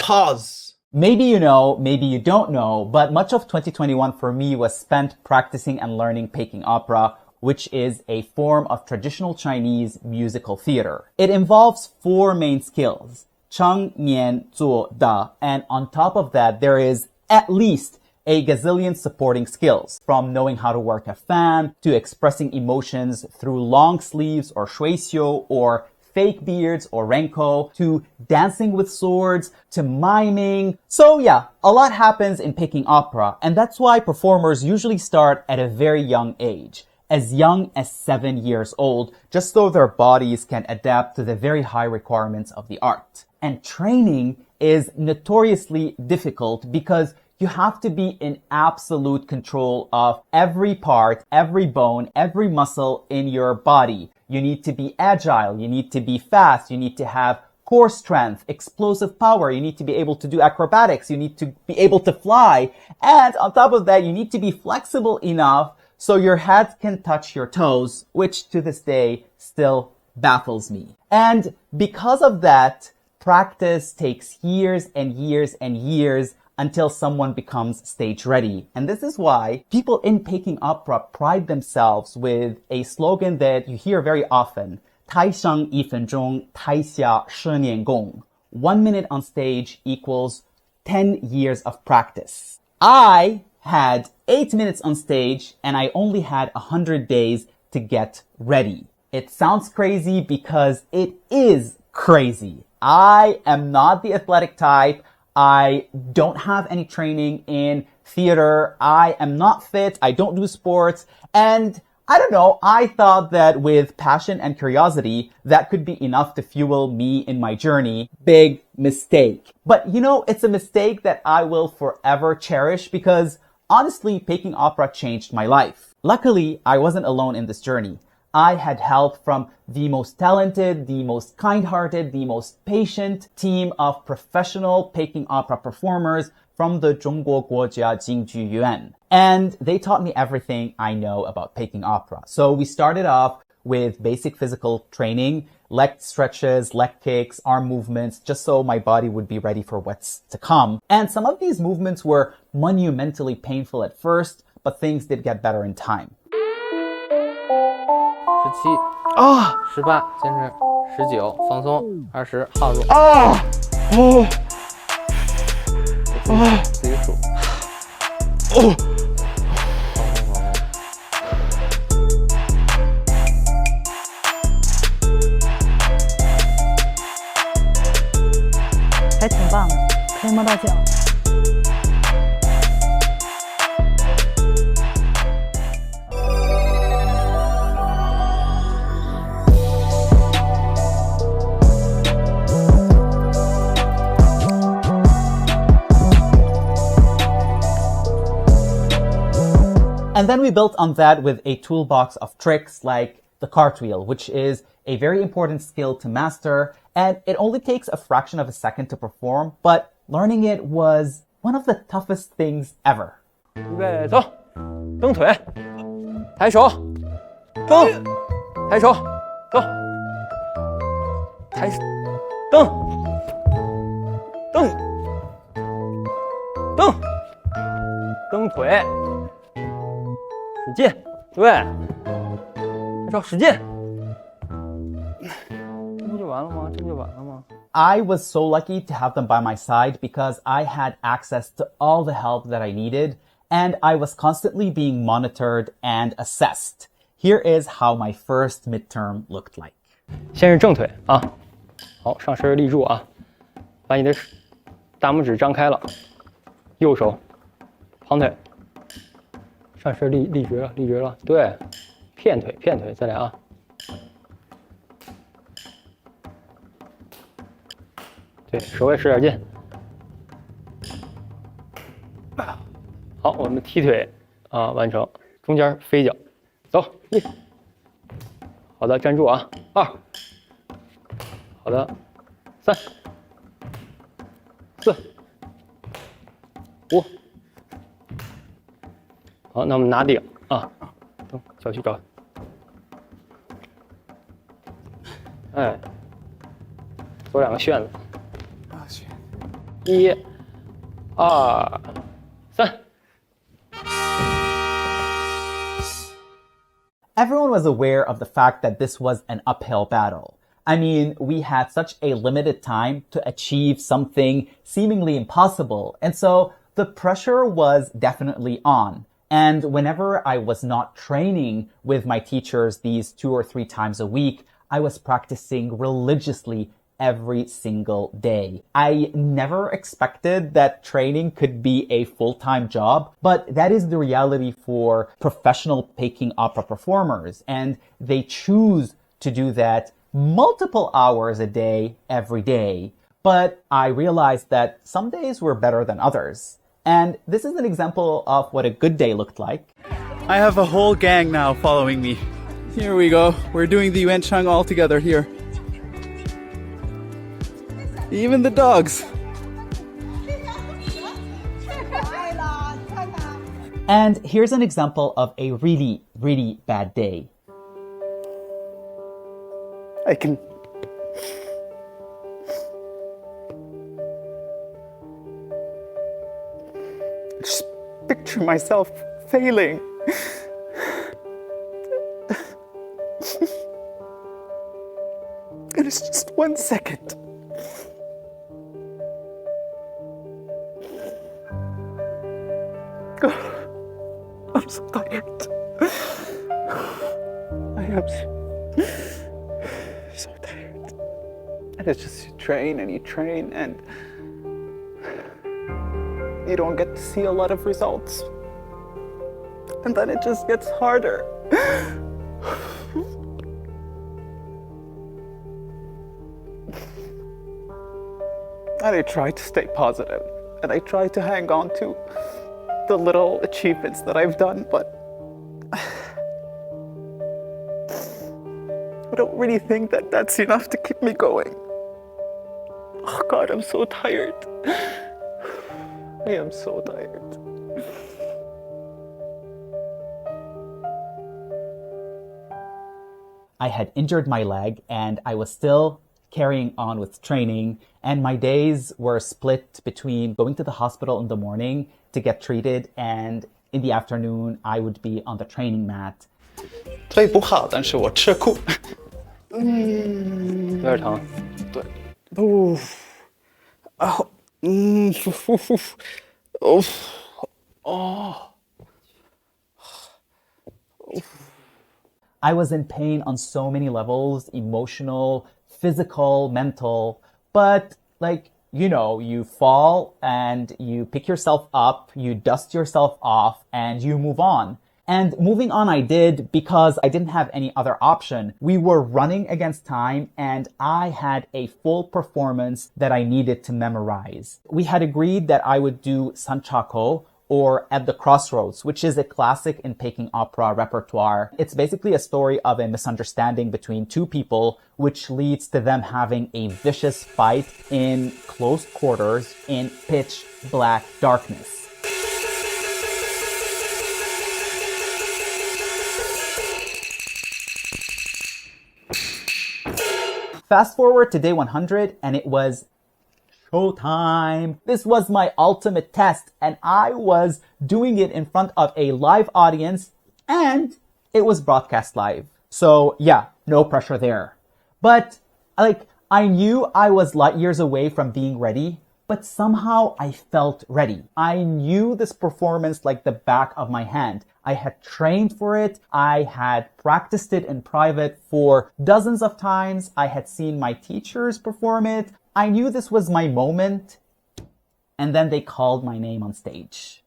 Pause. Maybe you know, maybe you don't know, but much of 2021 for me was spent practicing and learning Peking Opera, which is a form of traditional Chinese musical theater. It involves 4 main skills: cheng, nian, zuo, da, and on top of that, there is at least a gazillion supporting skills, from knowing how to work a fan, to expressing emotions through long sleeves or shuixiu, or fake beards or renko, to dancing with swords, to miming. So yeah, a lot happens in Peking Opera, and that's why performers usually start at a very young age, as young as 7 years old, just so their bodies can adapt to the very high requirements of the art. And training is notoriously difficult because you have to be in absolute control of every part, every bone, every muscle in your body. You need to be agile, you need to be fast, you need to have core strength, explosive power, you need to be able to do acrobatics, you need to be able to fly, and on top of that, you need to be flexible enough so your head can touch your toes, which to this day still baffles me. And because of that, practice takes years and years and years until someone becomes stage ready. And this is why people in Peking Opera pride themselves with a slogan that you hear very often: 台上1分钟，台下10年功. 1 minute on stage equals 10 years of practice. I had 8 minutes on stage and I only had 100 days to get ready. It sounds crazy because it is crazy. I am not the athletic type. I don't have any training in theater. I am not fit. I don't do sports. And I don't know, I thought that with passion and curiosity, that could be enough to fuel me in my journey. Big mistake. But you know, it's a mistake that I will forever cherish because honestly, Peking Opera changed my life. Luckily, I wasn't alone in this journey. I had help from the most talented, the most kind-hearted, the most patient team of professional Peking Opera performers from the 中国国家京剧院. And they taught me everything I know about Peking Opera. So we started off with basic physical training, leg stretches, leg kicks, arm movements, just so my body would be ready for what's to come. And some of these movements were monumentally painful at first, but things did get better in time. 17啊，18坚持，19放松，20耗住啊，自己数，哦，放松，还挺棒的，可以摸到脚。And then we built on that with a toolbox of tricks like the cartwheel, which is a very important skill to master, and it only takes a fraction of a second to perform, but learning it was one of the toughest things ever. 预备走，蹬腿，抬手，蹬，抬手，走，抬，蹬，蹬，蹬，蹬腿。 使劲，对，抬手使劲，这不就完了吗？这不就完了吗？ I was so lucky to have them by my side because I had access to all the help that I needed, and I was constantly being monitored and assessed. Here is how my first midterm looked like. 先是正腿啊，好，上身立住啊，把你的大拇指张开了，右手旁腿。 上身立直了，立直了，对，片腿，再来啊！对手也使点劲。好，我们踢腿啊，完成，中间飞脚，走，1，好的，站住啊，2，好的，3，4，5。 好，那我们拿顶啊，脚去找，哎，做2个旋子，一、二、三。Everyone was aware of the fact that this was an uphill battle. I mean, we had such a limited time to achieve something seemingly impossible, and so the pressure was definitely on. And whenever I was not training with my teachers these 2 or 3 times a week, I was practicing religiously every single day. I never expected that training could be a full-time job, but that is the reality for professional Peking opera performers, and they choose to do that multiple hours a day, every day. But I realized that some days were better than others. And this is an example of what a good day looked like. I have a whole gang now following me. Here we go. We're doing the Yuanchang all together here. Even the dogs. And here's an example of a really, really bad day. I can... just picture myself failing. And it's just 1 second. I'm so tired. I am so tired. And it's just you train and you don't get to see a lot of results. And then it just gets harder. And I try to stay positive, and I try to hang on to the little achievements that I've done, but I don't really think that that's enough to keep me going. Oh God, I'm so tired. I am so tired. I had injured my leg and I was still carrying on with training, and my days were split between going to the hospital in the morning to get treated, and in the afternoon I would be on the training mat. 腿不好，但是我吃苦。有点疼。对，哦，哦，哦，哦。I was in pain on so many levels, emotional, physical, mental, but you fall and you pick yourself up, you dust yourself off, and you move on. And moving on I did because I didn't have any other option. We were running against time and I had a full performance that I needed to memorize. We had agreed that I would do Sanchako, or At the Crossroads, which is a classic in Peking opera repertoire. It's basically a story of a misunderstanding between two people, which leads to them having a vicious fight in close quarters in pitch black darkness. Fast forward to day 100, and it was showtime. This was my ultimate test, and I was doing it in front of a live audience, and it was broadcast live. So yeah, no pressure there. But I knew I was light years away from being ready, but somehow I felt ready. I knew this performance like the back of my hand. I had trained for it. I had practiced it in private for dozens of times. I had seen my teachers perform it. I knew this was my moment, and then they called my name on stage.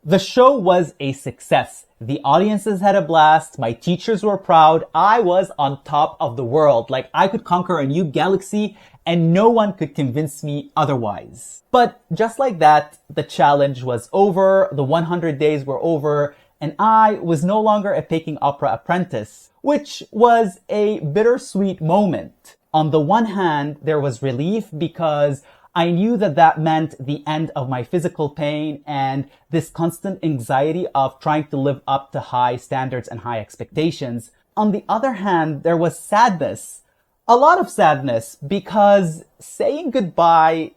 The show was a success. The audiences had a blast. My teachers were proud. I was on top of the world. Like I could conquer a new galaxy and no one could convince me otherwise. But just like that, the challenge was over. The 100 days were over and I was no longer a Peking Opera apprentice, which was a bittersweet moment. On the one hand, there was relief because I knew that that meant the end of my physical pain and this constant anxiety of trying to live up to high standards and high expectations. On the other hand, there was sadness, a lot of sadness, because saying goodbye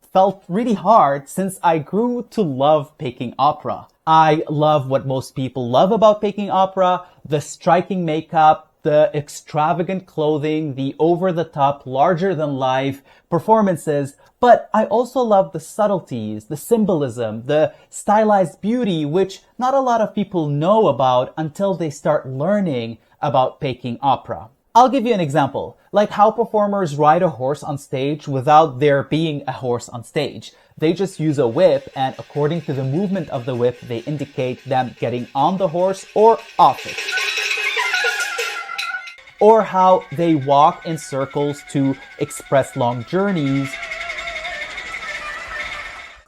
felt really hard since I grew to love Peking Opera. I love what most people love about Peking Opera, the striking makeup, the extravagant clothing, the over-the-top, larger-than-life performances, but I also love the subtleties, the symbolism, the stylized beauty, which not a lot of people know about until they start learning about Peking Opera. I'll give you an example, like how performers ride a horse on stage without there being a horse on stage. They just use a whip, and according to the movement of the whip, they indicate them getting on the horse or off it. Or how they walk in circles to express long journeys.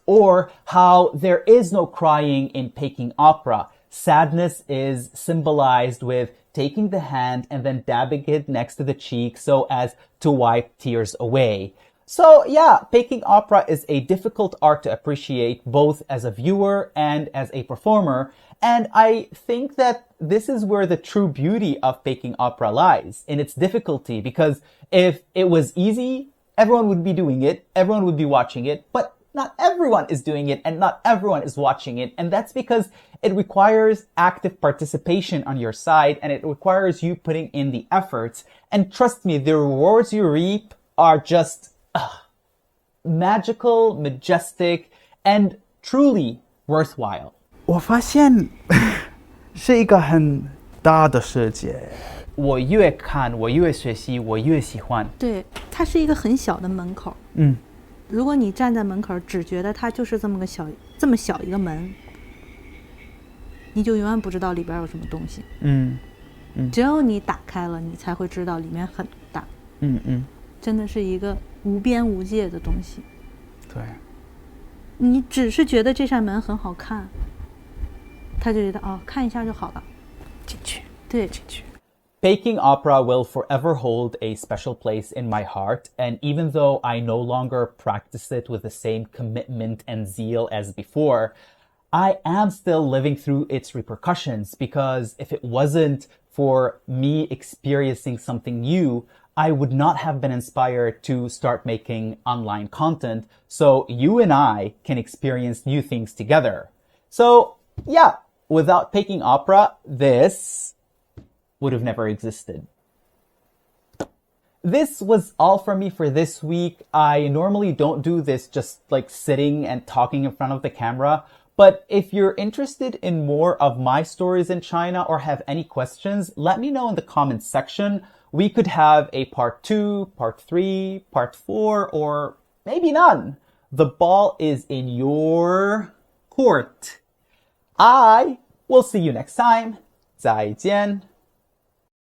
Or how there is no crying in Peking Opera. Sadness is symbolized with taking the hand and then dabbing it next to the cheek so as to wipe tears away. So yeah, Peking Opera is a difficult art to appreciate both as a viewer and as a performer. And I think that this is where the true beauty of Peking Opera lies, in its difficulty, because if it was easy, everyone would be doing it, everyone would be watching it, but not everyone is doing it and not everyone is watching it. And that's because it requires active participation on your side and it requires you putting in the efforts. And trust me, the rewards you reap are just magical, majestic, and truly worthwhile. 我发现是一个很大的世界。我越看，我越学习，我越喜欢。对，它是一个很小的门口。如果你站在门口，只觉得它就是这么小一个门，你就永远不知道里边有什么东西。只有你打开了，你才会知道里面很大。真的是一个无边无界的东西。对。你只是觉得这扇门很好看。他就觉得看一下就好了，进去，对，进去。Peking Opera will forever hold a special place in my heart, and even though I no longer practice it with the same commitment and zeal as before, I am still living through its repercussions because if it wasn't for me experiencing something new, I would not have been inspired to start making online content so you and I can experience new things together. So, yeah. Without Peking Opera, this would have never existed. This was all from me for this week. I normally don't do this just like sitting and talking in front of the camera. But if you're interested in more of my stories in China or have any questions, let me know in the comments section. We could have a part 2, part 3, part 4, or maybe none. The ball is in your court. I will see you next time. 再见.